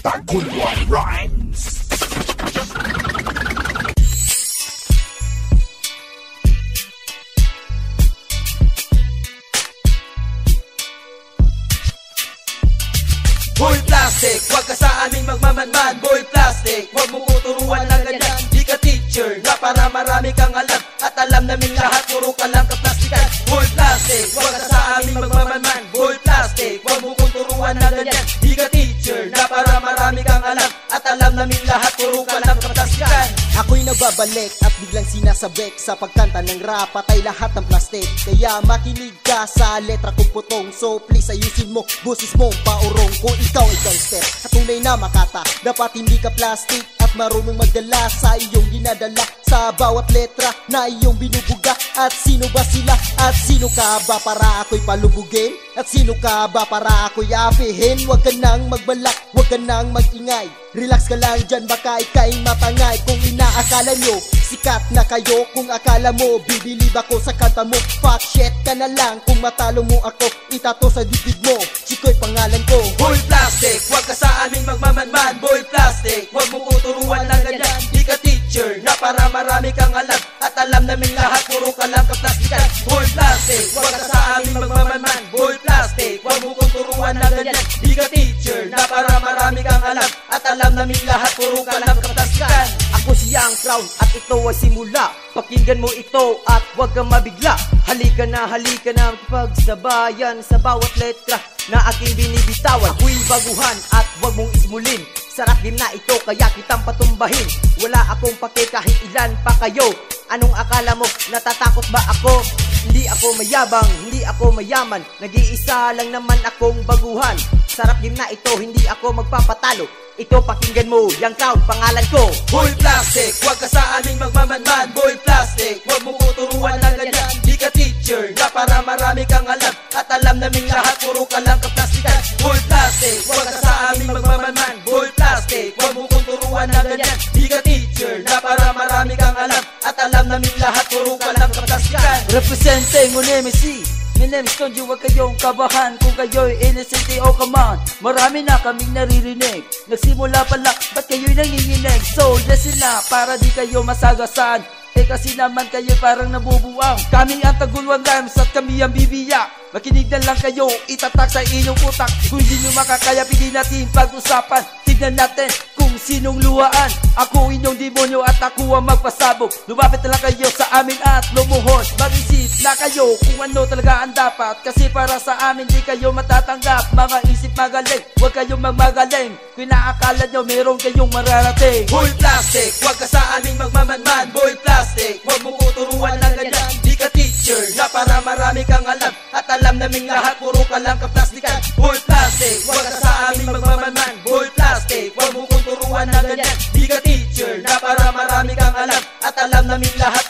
Taguluan Rhymes. Boy Plastic, wag ka sa aming magmamanman. Boy Plastic, wag mo ko turuan ng ganyan. Di ka teacher na para marami kang alam, at alam naming lahat puro ka lang kaplastikan. Boy Plastic, wag ka sa aming magmamanman. Boy Plastic, wag mo ko turuan ng ganyan. Di ka teacher na para marami kang alam, at alam naming lahat puro ka lang kaplastikan. Ako'y nagbabalik at biglang sinasabik sa pagkanta ng rap, patay lahat ng plastic. Kaya makinig ka sa letra kong putong. So please ayusin mo, busis mong paurong. Kung ikaw ay gangster at tunay na makata, dapat hindi ka plastic at marunong magdala sa iyong ginadala sa bawat letra na iyong binubuga. At sino ba sila? At sino ka ba para ako'y palubugin? At sino ka ba para ako'y apihin? Huwag ka nang magbalak, huwag ka nang magingay. Relax ka lang dyan, baka ika'y matangay. Kung inaakala nyo, sikat na kayo. Kung akala mo, bibilib ako sa kanta mo, fuck shit ka na lang. Kung matalo mo ako, itato sa dibdib mo, Chiko'y pangalan ko. Boy Plastic, wag ka sa aming magmamanman. Boy Plastic, wag mo ko turuan ng ganyan. Di ka teacher na para marami kang alam, at alam naming lahat puro ka lang kaplastikan. Boy Plastic, wag ka sa aming magmamanman. Boy Plastic, wag mo ko turuan ng ganyan. Di ka teacher na para marami kang alam, at alam naming lahat puro ka lang kaplastikan. Ako siyang crown at ito ay simula. Pakinggan mo ito at huwag kang mabigla. Halika na pagsabayan sa bawat letra na aking binibitawan. Ako'y baguhan at huwag mong ismulin. Sarap din na ito kaya kitang patumbahin. Wala akong pake kahit ilan pa kayo. Anong akala mo? Natatakot ba ako? Hindi ako mayabang, hindi ako mayaman. Nag-iisa lang naman akong baguhan. Sarap din na ito, hindi ako magpapatalo. Ito pakinggan mo, yang crown, pangalan ko. Boy Plastic, wag ka sa aming magmamanman. Boy Plastic, wag mo ko turuan ng ganyan. Di ka teacher na para marami kang alam, at alam naming lahat puro ka lang kaplastikan. Boy Plastic, wag ka sa aming magmamanman. Boy Plastic, wag mo ko turuan ng ganyan. Di ka teacher na para marami kang alam, at alam naming lahat puro ka lang kaplastikan. Representing on MC, my name is Tonji, huwag kayong kabahan kung kayo'y innocent o kaman. Marami na kaming naririnig, nagsimula pa lang, ba't kayo'y nanginginig? So listen na, para di kayo masagasan. Kasi naman kayo parang nabubuang. Kami ang Taguluan Rhymes at kami ang bibiyak. Makinig na lang kayo, itatak sa inyong utak. Kung hindi nyo makakaya, pili natin pag-usapan. Tignan natin kung sinong luhaan. Ako inyong demonyo at ako ang magpasabog. Lumapit na lang kayo sa amin at lumuhod. Mag-isip na kayo kung ano talaga ang dapat. Kasi para sa amin di kayo matatanggap. Mga isip magaling, huwag kayong magmagaling. Kung inaakala nyo meron kayong mararating. Boy Plastic, wag ka sa aming magmamanman. Boy Plastic, wag mo ko turuan ng ganyan. Di ka teacher na para marami kang alam, at alam naming lahat puro ka lang kaplastikan. Boy Plastic, wag ka sa aming magmamanman. Boy Plastic, wag mo ko turuan ng ganyan. Di ka teacher na para marami kang alam, at alam naming lahat